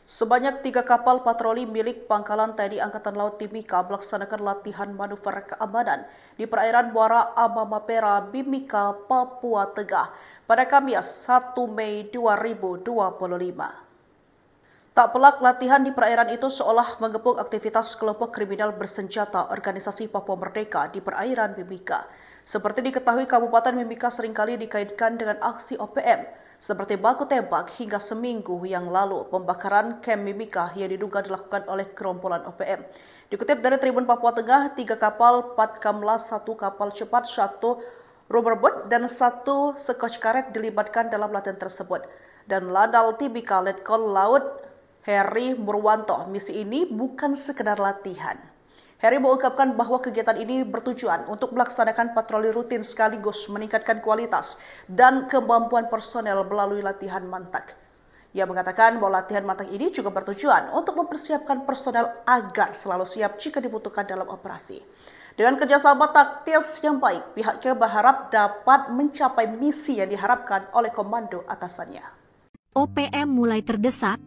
Sebanyak 3 kapal patroli milik Pangkalan TNI Angkatan Laut Timika melaksanakan latihan manuver keamanan di perairan Muara Amamapera, Mimika, Papua Tengah pada Kamis 1 Mei 2025. Tak pelak latihan di perairan itu seolah mengepung aktivitas kelompok kriminal bersenjata Organisasi Papua Merdeka di perairan Mimika. Seperti diketahui, Kabupaten Mimika seringkali dikaitkan dengan aksi OPM, seperti baku tembak hingga seminggu yang lalu pembakaran kamp Mimika yang diduga dilakukan oleh gerombolan OPM. Dikutip dari Tribun Papua Tengah, 3 kapal Patkamla, 1 kapal cepat, 1 rubberboat, dan 1 Scotch karet dilibatkan dalam latihan tersebut. Dan Lanal Timika Letkol Laut Heri Murwanto, misi ini bukan sekedar latihan. Heri mengungkapkan bahwa kegiatan ini bertujuan untuk melaksanakan patroli rutin sekaligus meningkatkan kualitas dan kemampuan personel melalui latihan mantak. Ia mengatakan bahwa latihan mantak ini juga bertujuan untuk mempersiapkan personel agar selalu siap jika dibutuhkan dalam operasi. Dengan kerjasama taktis yang baik, pihaknya berharap dapat mencapai misi yang diharapkan oleh komando atasannya. OPM mulai terdesak,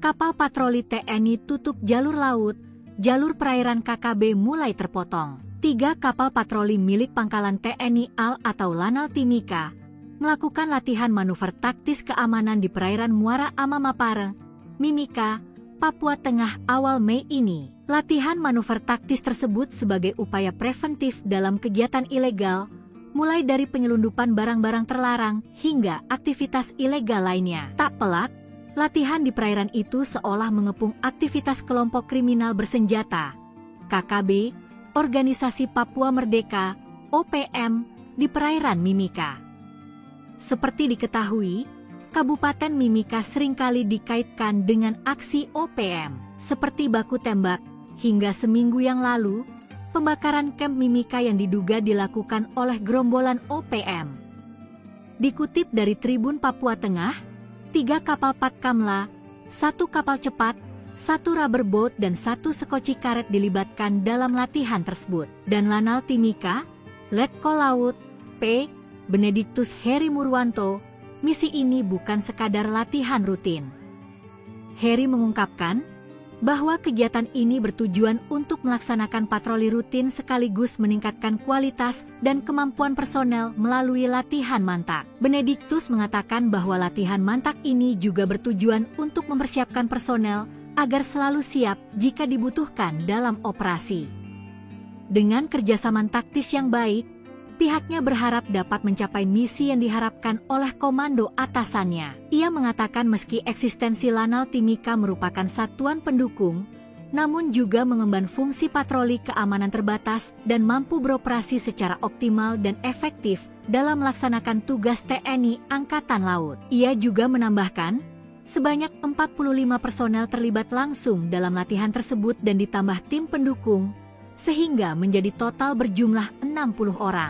kapal patroli TNI tutup jalur laut, jalur perairan KKB mulai terpotong. 3 kapal patroli milik Pangkalan TNI AL atau Lanal Timika melakukan latihan manuver taktis keamanan di perairan Muara Amamapara, Mimika, Papua Tengah awal Mei ini. Latihan manuver taktis tersebut sebagai upaya preventif dalam kegiatan ilegal, mulai dari penyelundupan barang-barang terlarang hingga aktivitas ilegal lainnya. Tak pelak, latihan di perairan itu seolah mengepung aktivitas kelompok kriminal bersenjata, KKB, Organisasi Papua Merdeka, OPM, di perairan Mimika. Seperti diketahui, Kabupaten Mimika seringkali dikaitkan dengan aksi OPM, seperti baku tembak, hingga seminggu yang lalu, pembakaran kamp Mimika yang diduga dilakukan oleh gerombolan OPM. Dikutip dari Tribun Papua Tengah, 3 kapal Patkamla, 1 kapal cepat, 1 rubberboat, dan 1 Scotch karet dilibatkan dalam latihan tersebut. Dan Lanal Timika, Letkol Laut, P. Benediktus Heri Murwanto, misi ini bukan sekadar latihan rutin. Heri mengungkapkan bahwa kegiatan ini bertujuan untuk melaksanakan patroli rutin sekaligus meningkatkan kualitas dan kemampuan personel melalui latihan mantak. Benediktus mengatakan bahwa latihan mantak ini juga bertujuan untuk mempersiapkan personel agar selalu siap jika dibutuhkan dalam operasi. Dengan kerjasama taktis yang baik, pihaknya berharap dapat mencapai misi yang diharapkan oleh komando atasannya. Ia mengatakan meski eksistensi Lanal Timika merupakan satuan pendukung, namun juga mengemban fungsi patroli keamanan terbatas dan mampu beroperasi secara optimal dan efektif dalam melaksanakan tugas TNI Angkatan Laut. Ia juga menambahkan, sebanyak 45 personel terlibat langsung dalam latihan tersebut dan ditambah tim pendukung, sehingga menjadi total berjumlah 60 orang.